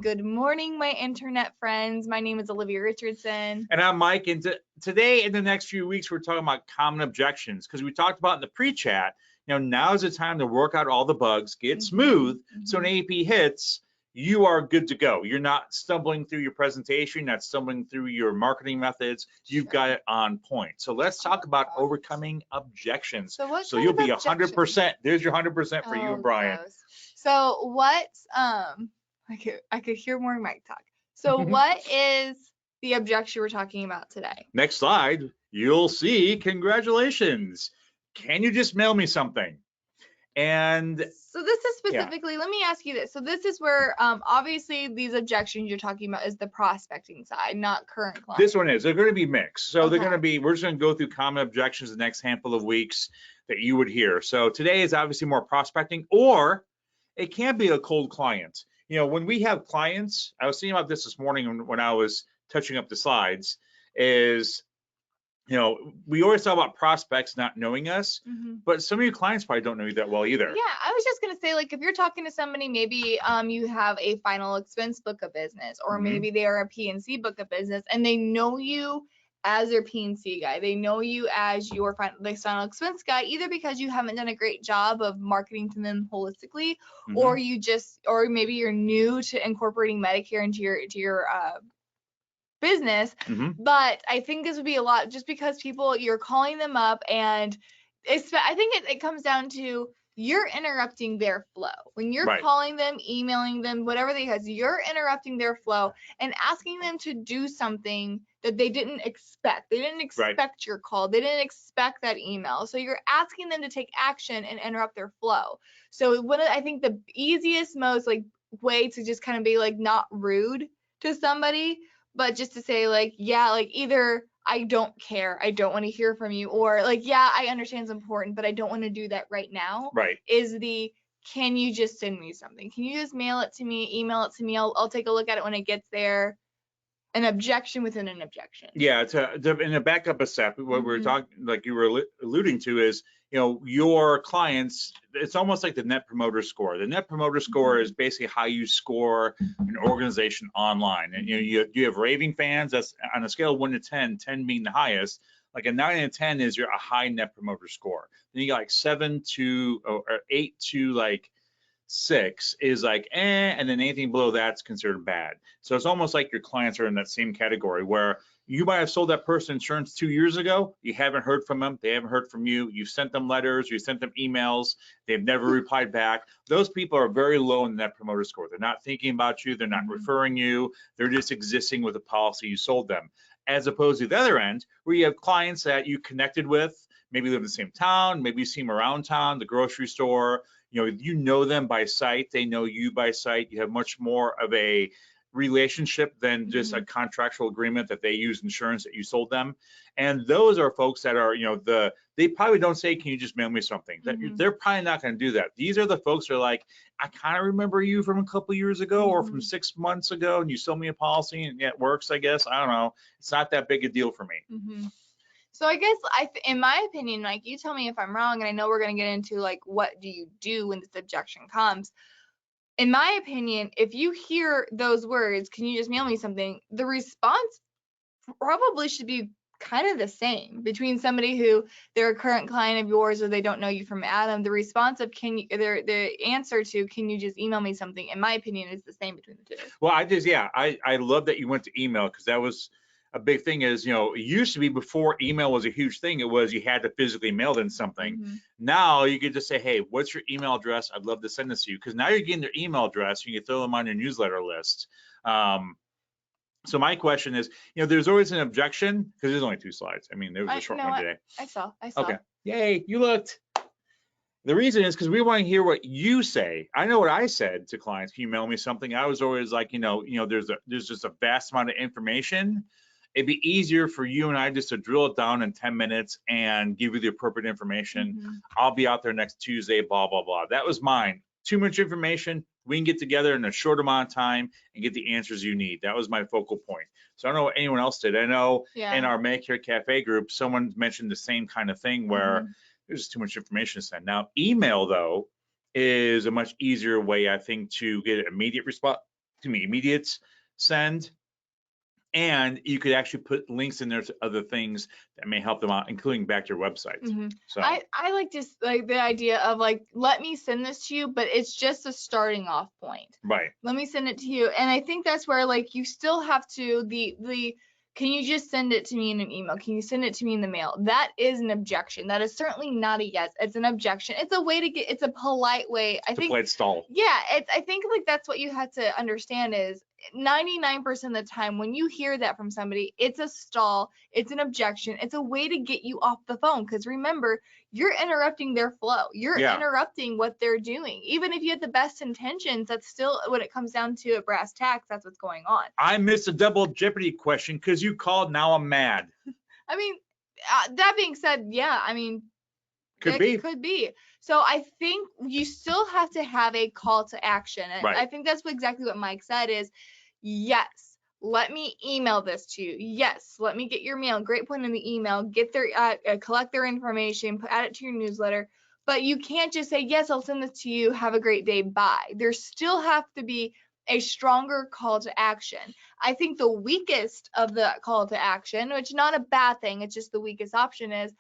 Good morning, my internet friends. My name is Olivia Richardson. And I'm Mike. And today, in the next few weeks, we're talking about common objections because we talked about in the pre-chat. Now is the time to work out all the bugs, get smooth. So when AP hits, you are good to go. You're not stumbling through your presentation, not stumbling through your marketing methods. You've got it on point. So let's talk about overcoming objections. So you'll be 100%. There's your 100% for you and Brian. Gross. So what? I could hear more Mike talk. So what is the objection we're talking about today? Next slide, you'll see congratulations. Can you just mail me something? And so this is specifically, let me ask you this. So this is where obviously these objections you're talking about is the prospecting side, not current clients. This one is. They're going to be mixed. So they're going to be, we're just going to go through common objections the next handful of weeks that you would hear. So today is obviously more prospecting, or it can be a cold client. When we have clients, I was thinking about this morning when I was touching up the slides, is, we always talk about prospects not knowing us, but some of your clients probably don't know you that well either. Yeah, I was just going to say, like, if you're talking to somebody, maybe you have a final expense book of business, or maybe they are a P&C book of business, and they know you as their P&C guy. They know you as your final expense guy, either because you haven't done a great job of marketing to them holistically, or or maybe you're new to incorporating Medicare into your business. But I think this would be a lot just because you're calling them up, and I think it comes down to you're interrupting their flow. When you're calling them, emailing them, whatever you're interrupting their flow and asking them to do something that they didn't expect. They didn't expect your call. They didn't expect that email. So you're asking them to take action and interrupt their flow. So I think the easiest, most way to just kind of be not rude to somebody, but just to say either I don't care, I don't want to hear from you, or I understand it's important, but I don't want to do that right now. Is can you just send me something? Can you just mail it to me, email it to me? I'll take a look at it when it gets there. An objection within an objection. Yeah, and to back up a step, what we're talking, like you were alluding to, is your clients. It's almost like the Net Promoter Score. The Net Promoter Score is basically how you score an organization online. And you have raving fans. That's on a scale of 1 to 10, 10 being the highest. Like a 9 and a 10 is a high Net Promoter Score. Then you got 7 to or 8 to 6 is and then anything below that's considered bad. So it's almost like your clients are in that same category where you might have sold that person insurance 2 years ago. You haven't heard from them. They haven't heard from you. You've sent them letters. You sent them emails. They've never replied back. Those people are very low in the Net Promoter Score. They're not thinking about you. They're not referring you. They're just existing with the policy you sold them. As opposed to the other end, where you have clients that you connected with, maybe live in the same town, maybe you see them around town, the grocery store. You know them by sight. They know you by sight. You have much more of a relationship than just a contractual agreement that they use insurance that you sold them. And those are folks that are, they probably don't say, can you just mail me something? They're probably not going to do that. These are the folks that are like, I kind of remember you from a couple years ago or from 6 months ago, and you sold me a policy and it works, I guess. I don't know. It's not that big a deal for me. So I guess in my opinion, Mike, you tell me if I'm wrong, and I know we're going to get into what do you do when this objection comes. In my opinion, if you hear those words, can you just mail me something? The response probably should be kind of the same between somebody who they're a current client of yours or they don't know you from Adam. The response of the answer to can you just email me something, in my opinion, is the same between the two. Well, I love that you went to email, because that was a big thing. Is it used to be, before email was a huge thing, it was you had to physically mail in something. Now you could just say, hey, what's your email address? I'd love to send this to you, because now you're getting their email address. You can throw them on your newsletter list. So my question is, there's always an objection, because there's only 2 slides. I mean, there was a short one today. I saw. Okay. Yay, you looked. The reason is because we want to hear what you say. I know what I said to clients. Can you mail me something? I was always like, there's just a vast amount of information. It'd be easier for you and I just to drill it down in 10 minutes and give you the appropriate information. I'll be out there next Tuesday, blah, blah, blah. That was mine. Too much information. We can get together in a short amount of time and get the answers you need. That was my focal point. So I don't know what anyone else did. I know in our Medicare Cafe group, someone mentioned the same kind of thing where there's too much information to send. Now, email, though, is a much easier way, I think, to get an immediate response immediate send. And you could actually put links in there to other things that may help them out, including back to your website. So I like just like the idea of like, let me send this to you, but it's just a starting off point. right. Let me send it to you. And I think that's where like you still have to can you just send it to me in an email? Can you send it to me in the mail? That is an objection. That is certainly not a yes. It's an objection. It's a way to get, it's a polite way. I think, polite stall. yeah, I think like that's what you have to understand is 99% of the time when you hear that from somebody, it's a stall, it's an objection, it's a way to get you off the phone. Because remember, you're interrupting their flow. You're interrupting what they're doing. Even if you had the best intentions, that's still when it comes down to a brass tacks, that's what's going on. I missed a double jeopardy question because you called. Now I'm mad. I mean, that being said, yeah, I mean, Could be. So I think you still have to have a call to action. And right. I think that's exactly what Mike said is, yes, let me email this to you. Yes, let me get your mail. Great point in the email. Get their, collect their information, add it to your newsletter. But you can't just say, yes, I'll send this to you. Have a great day. Bye. There still have to be a stronger call to action. I think the weakest of the call to action, which is not a bad thing, it's just the weakest option is,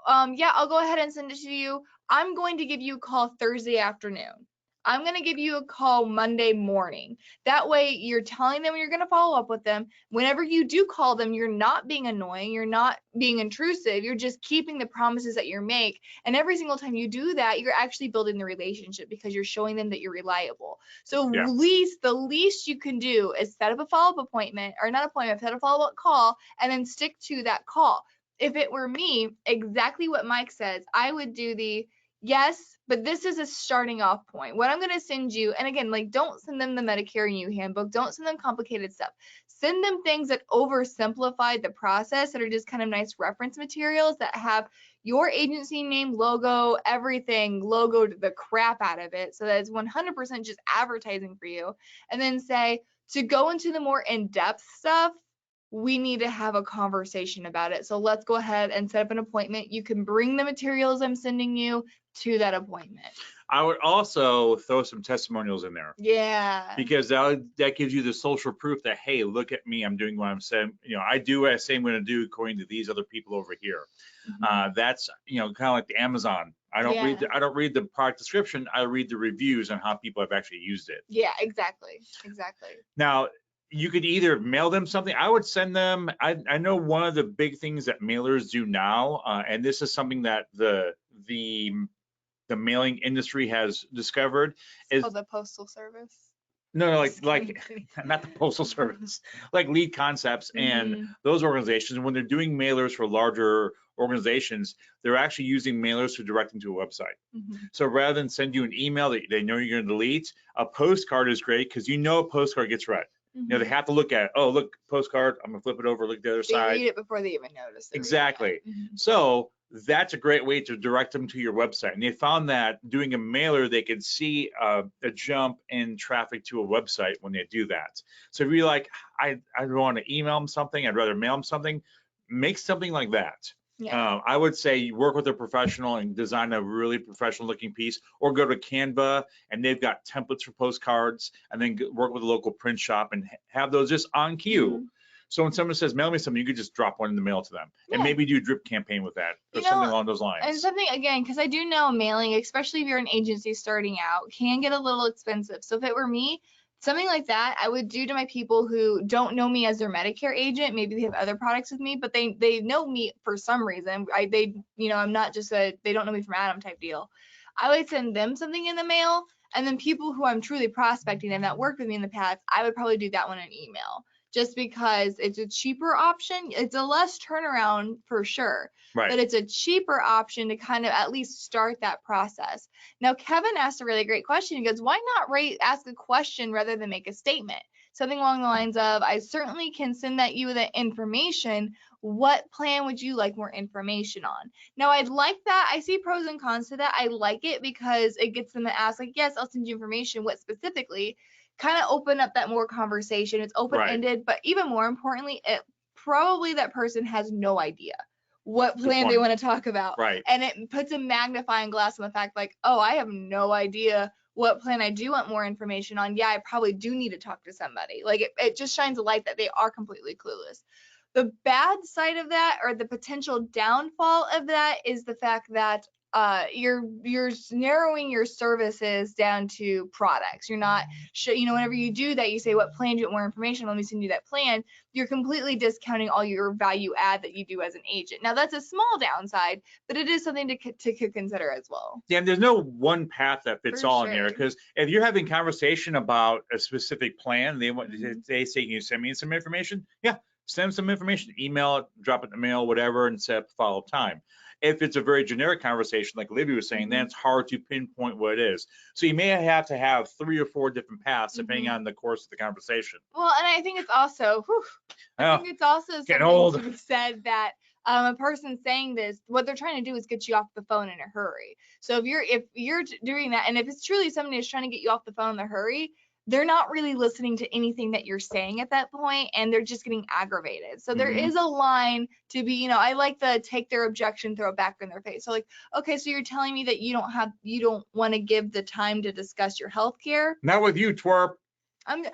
yeah, I'll go ahead and send it to you. I'm going to give you a call Thursday afternoon. I'm going to give you a call Monday morning. That way you're telling them you're going to follow up with them. Whenever you do call them, you're not being annoying. You're not being intrusive. You're just keeping the promises that you make. And every single time you do that, you're actually building the relationship because you're showing them that you're reliable. So the least you can do is set up a follow-up appointment, or not appointment, set a follow-up call, and then stick to that call. If it were me, exactly what Mike says, I would do the yes, but this is a starting off point. What I'm going to send you, and again, like, don't send them the Medicare and You handbook. Don't send them complicated stuff. Send them things that oversimplify the process, that are just kind of nice reference materials that have your agency name, logo, everything, logoed the crap out of it, so that it's 100% just advertising for you. And then say, to go into the more in-depth stuff, we need to have a conversation about it. So let's go ahead and set up an appointment. You can bring the materials I'm sending you to that appointment. I would also throw some testimonials in there. Yeah. Because that gives you the social proof that, hey, look at me, I'm doing what I'm saying. I do what I say I'm going to do according to these other people over here. That's kind of like the Amazon. I don't read the product description. I read the reviews on how people have actually used it. Yeah, exactly. Now, you could either mail them something. I would send them. I know one of the big things that mailers do now, and this is something that the mailing industry has discovered, is the Postal Service. No, like not the Postal Service, like Lead Concepts and those organizations. When they're doing mailers for larger organizations, they're actually using mailers to direct them to a website. So rather than send you an email that they know you're going to delete, a postcard is great because a postcard gets read. They have to look at it. Oh, look, postcard. I'm gonna flip it over. Look at the other side. They read it before they even notice it. Exactly. So that's a great way to direct them to your website. And they found that doing a mailer, they could see a jump in traffic to a website when they do that. So if you're like, I want to email them something, I'd rather mail them something, make something like that. Yeah. I would say you work with a professional and design a really professional looking piece, or go to Canva and they've got templates for postcards, and then work with a local print shop and have those just on cue. So when someone says, mail me something, you could just drop one in the mail to them and maybe do a drip campaign with that or something along those lines. And something, again, because I do know mailing, especially if you're an agency starting out, can get a little expensive. So if it were me, something like that, I would do to my people who don't know me as their Medicare agent. Maybe they have other products with me, but they know me for some reason. I'm not just they don't know me from Adam type deal. I would send them something in the mail, and then people who I'm truly prospecting and that worked with me in the past, I would probably do that one in email. Just because it's a cheaper option. It's a less turnaround for sure, but it's a cheaper option to kind of at least start that process. Now, Kevin asked a really great question. He goes, why not ask a question rather than make a statement? Something along the lines of, I certainly can send you the information. What plan would you like more information on? Now, I'd like that. I see pros and cons to that. I like it because it gets them to ask, like, yes, I'll send you information. What specifically? Kind of open up that more conversation. It's open-ended, but even more importantly, it probably that person has no idea what plan they want to talk about. Right. And it puts a magnifying glass on the fact like, oh, I have no idea what plan I do want more information on, yeah, I probably do need to talk to somebody. Like it just shines a light that they are completely clueless. The bad side of that, or the potential downfall of that, is the fact that you're narrowing your services down to products. You're not, whenever you do that, you say, what plan do you want more information? Let me send you that plan. You're completely discounting all your value add that you do as an agent. Now that's a small downside, but it is something to consider as well. Yeah, and there's no one path that fits For all in sure. there, because if you're having conversation about a specific plan, they want Mhm. they say, can you send me some information? Yeah, send them some information, email it, drop it in the mail, whatever, and set up follow-up time. If it's a very generic conversation, like Libby was saying, then it's hard to pinpoint what it is. So you may have to have 3 or 4 different paths depending on the course of the conversation. Well, and I think it's also, I think it's also getting something old. to be said that a person saying this, what they're trying to do is get you off the phone in a hurry. So if you're doing that, and if it's truly somebody who's trying to get you off the phone in a hurry, they're not really listening to anything that you're saying at that point, and they're just getting aggravated. So there is a line to be, I like the take their objection, throw it back in their face. So like, okay, so you're telling me that you don't want to give the time to discuss your health care? Not with you, twerp. I'm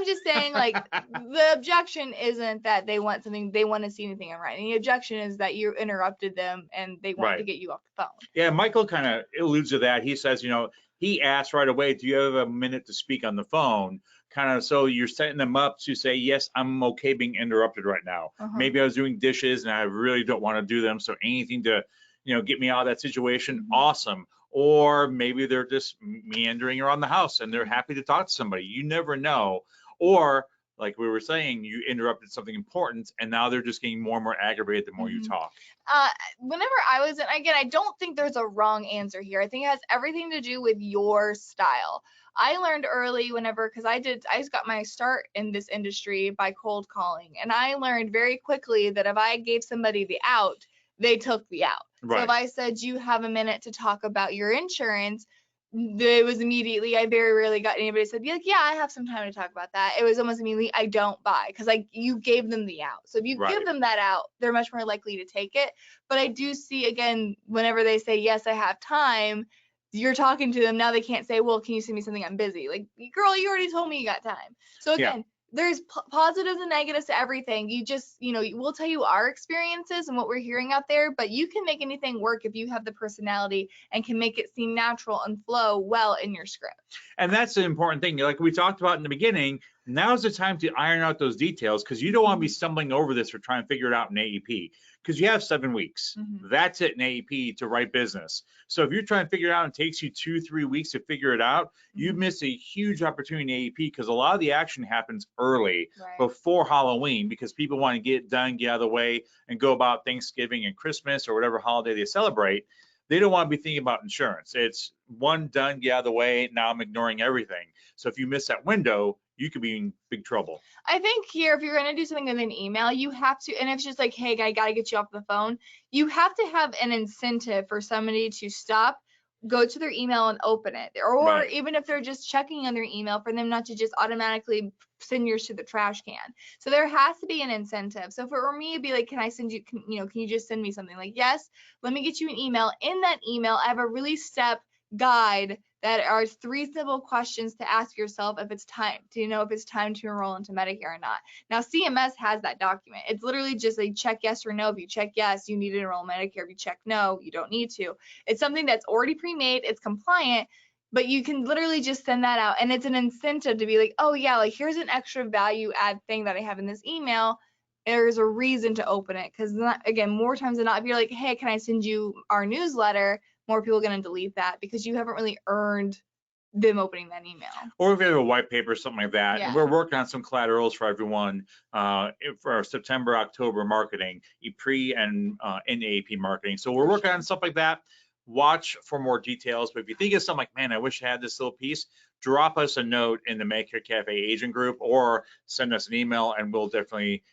just saying, like, the objection isn't that they want something, they want to see anything in writing. The objection is that you interrupted them and they want to get you off the phone. Yeah, Michael kind of alludes to that. He says, he asked right away, do you have a minute to speak on the phone? Kind of, so you're setting them up to say, yes, I'm okay being interrupted right now. Maybe I was doing dishes and I really don't want to do them. So anything to, get me out of that situation, awesome. Or maybe they're just meandering around the house and they're happy to talk to somebody. You never know. Or like we were saying, you interrupted something important and now they're just getting more and more aggravated the more you talk. Whenever I was in, again, I don't think there's a wrong answer here. I think it has everything to do with your style. I learned early because I just got my start in this industry by cold calling. And I learned very quickly that if I gave somebody the out, they took the out. Right. So if I said, you have a minute to talk about your insurance, it was immediately, I very rarely got anybody said, yeah, I have some time to talk about that. It was almost immediately, I don't buy, because you gave them the out. So if you give them that out, they're much more likely to take it. But I do see, again, whenever they say, yes, I have time, you're talking to them. Now they can't say, well, can you send me something? I'm busy. Like, girl, you already told me you got time. So again, there's positives and negatives to everything. You just, we'll tell you our experiences and what we're hearing out there, but you can make anything work if you have the personality and can make it seem natural and flow well in your script. And that's the important thing. Like we talked about in the beginning, now's the time to iron out those details, because you don't want to be stumbling over this or trying to figure it out in AEP, because you have 7 weeks. That's it in AEP to write business. So if you're trying to figure it out and it takes you 2-3 weeks to figure it out, you've missed a huge opportunity in AEP, because a lot of the action happens early before Halloween, because people want to get it done, get out of the way, and go about Thanksgiving and Christmas or whatever holiday they celebrate. They don't want to be thinking about insurance. It's one, done, get out of the way. Now I'm ignoring everything. So if you miss that window, you could be in big trouble. I think here, if you're going to do something with an email, you have to, and it's just like, hey, I got to get you off the phone. You have to have an incentive for somebody to stop, go to their email and open it. Or even if they're just checking on their email, for them not to just automatically send yours to the trash can. So there has to be an incentive. So for me, it'd be like, can I send you, can you just send me something? Like, yes, let me get you an email. In that email, I have a really step guide that are 3 simple questions to ask yourself if it's time to, if it's time to enroll into Medicare or not. Now, CMS has that document. It's literally just a check yes or no. If you check yes, you need to enroll in Medicare. If you check no, you don't need to. It's something that's already pre-made. It's compliant, but you can literally just send that out. And it's an incentive to be like, oh yeah, like here's an extra value add thing that I have in this email. There's a reason to open it. Because again, more times than not, if you're like, hey, can I send you our newsletter? More people are going to delete that because you haven't really earned them opening that email. Or if you have a white paper, something like that. And we're working on some collaterals for everyone for our September, October marketing, pre and in AEP marketing. So we're working on stuff like that. Watch for more details. But if you think of something like, man, I wish I had this little piece, drop us a note in the Medicare Cafe agent group or send us an email and we'll definitely,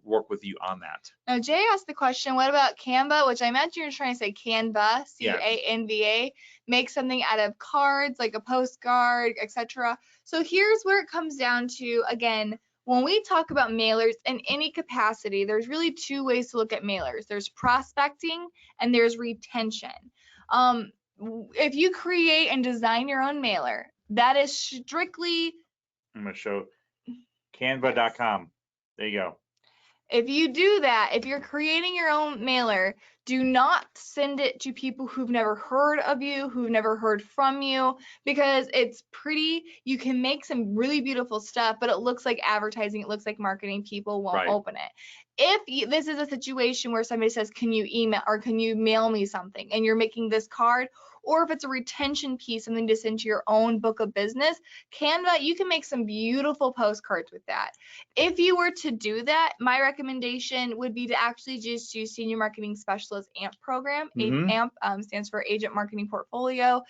work with you on that. Now, Jay asked the question, what about Canva, which I imagine you're trying to say Canva, C-A-N-V-A, make something out of cards, like a postcard, etc. So here's where it comes down to, again, when we talk about mailers in any capacity, there's really 2 ways to look at mailers. There's prospecting and there's retention. if you create and design your own mailer, that is strictly, I'm going to show canva.com. There you go. if you do that, if you're creating your own mailer, do not send it to people who've never heard of you, who've never heard from you, because it's pretty. You can make some really beautiful stuff, but it looks like advertising. It looks like marketing. People won't open it. If this is a situation where somebody says, can you email or can you mail me something, and you're making this card, or if it's a retention piece, something to send to your own book of business, Canva, you can make some beautiful postcards with that. If you were to do that, my recommendation would be to actually just use Senior Marketing Specialist AMP program. AMP stands for Agent Marketing Portfolio.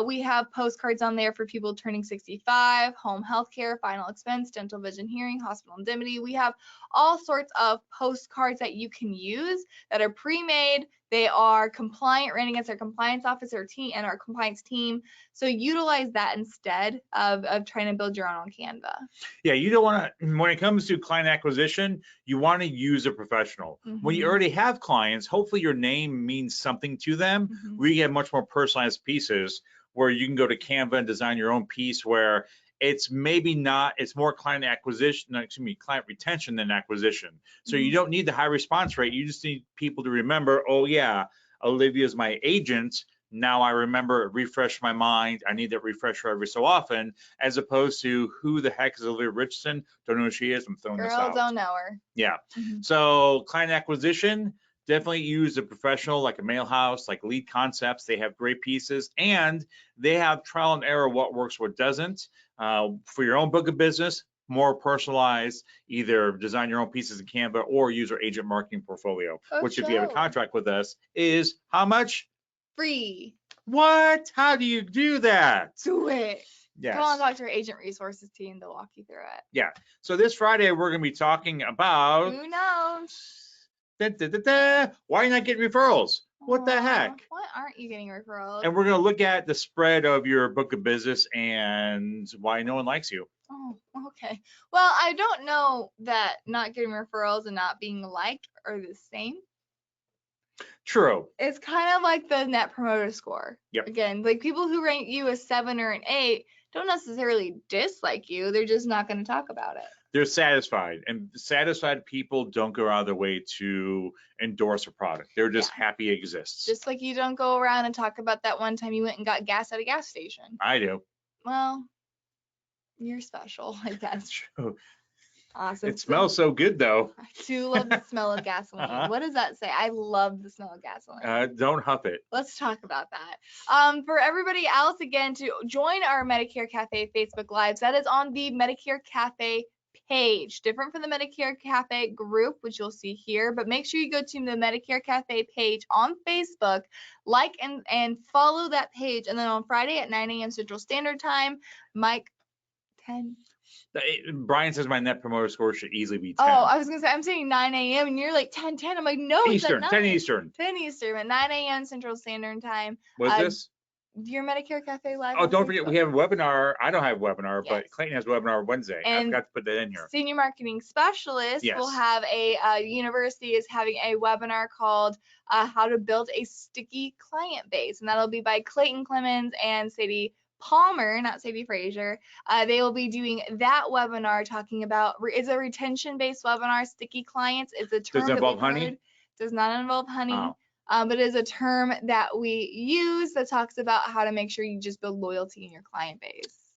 We have postcards on there for people turning 65, home health care, final expense, dental, vision, hearing, hospital indemnity. We have all sorts of postcards that you can use that are pre-made. They are compliant, ran against our compliance officer team and our compliance team. So utilize that instead of trying to build your own on Canva. Yeah, you don't want to, when it comes to client acquisition, you want to use a professional. When you already have clients, hopefully your name means something to them. We get much more personalized pieces where you can go to Canva and design your own piece where it's maybe not, it's more client acquisition, client retention than acquisition. So you don't need the high response rate. You just need people to remember, oh yeah, Olivia's my agent. Now I remember, refresh my mind. I need that refresher every so often, as opposed to who the heck is Olivia Richardson? Don't know who she is. I'm throwing this out. Girl, don't know her. Yeah. So client acquisition, definitely use a professional like a Mailhouse, like Lead Concepts. They have great pieces, and they have trial and error, what works, what doesn't. For your own book of business, more personalized, either design your own pieces in Canva or use our agent marketing portfolio, which if you have a contract with us is how much? Free. What? How do you do that? Do it. Yes. Come on, talk to our agent resources team. They'll walk you through it. Yeah. So this Friday, we're going to be talking about Who knows? Why not get referrals? What the heck? Why aren't you getting referrals? And we're going to look at the spread of your book of business and why no one likes you. Oh, okay. Well, I don't know that not getting referrals and not being liked are the same. True. It's kind of like the net promoter score. Yep. Again, like people who rank you a 7 or an 8 don't necessarily dislike you. They're just not going to talk about it. They're satisfied, and satisfied people don't go out of their way to endorse a product. They're just happy it exists. Just like you don't go around and talk about that one time you went and got gas at a gas station. I do. Well, you're special, I guess. True. Awesome. It smells so good, though. I do love the smell of gasoline. What does that say? I love the smell of gasoline. Don't huff it. Let's talk about that. For everybody else, again, to join our Medicare Cafe Facebook Lives, that is on the Medicare Cafe page, different from the Medicare Cafe group, which you'll see here, but make sure you go to the Medicare Cafe page on Facebook, like and follow that page. And then on Friday at 9 a.m. Central Standard Time, Mike, 10. Brian says my net promoter score should easily be 10. Oh, I was gonna say I'm saying 9 a.m. and you're like 10. I'm like, no, Eastern, it's at 10 Eastern. 10 Eastern at 9 a.m. Central Standard Time. What's this? Your Medicare Cafe Live. Oh, don't forget, we have a webinar. I don't have a webinar, Yes. but Clayton has a webinar Wednesday. I And forgot to put that in here. Senior Marketing Specialist will have a university is having a webinar called How to Build a Sticky Client Base, and that'll be by Clayton Clemens and Sadie Palmer, not Sadie Frazier. They will be doing that webinar talking about, it's a retention-based webinar. Sticky clients is a term. Does it involve honey? Heard. Does not involve honey. Oh. But it is a term that we use that talks about how to make sure you just build loyalty in your client base.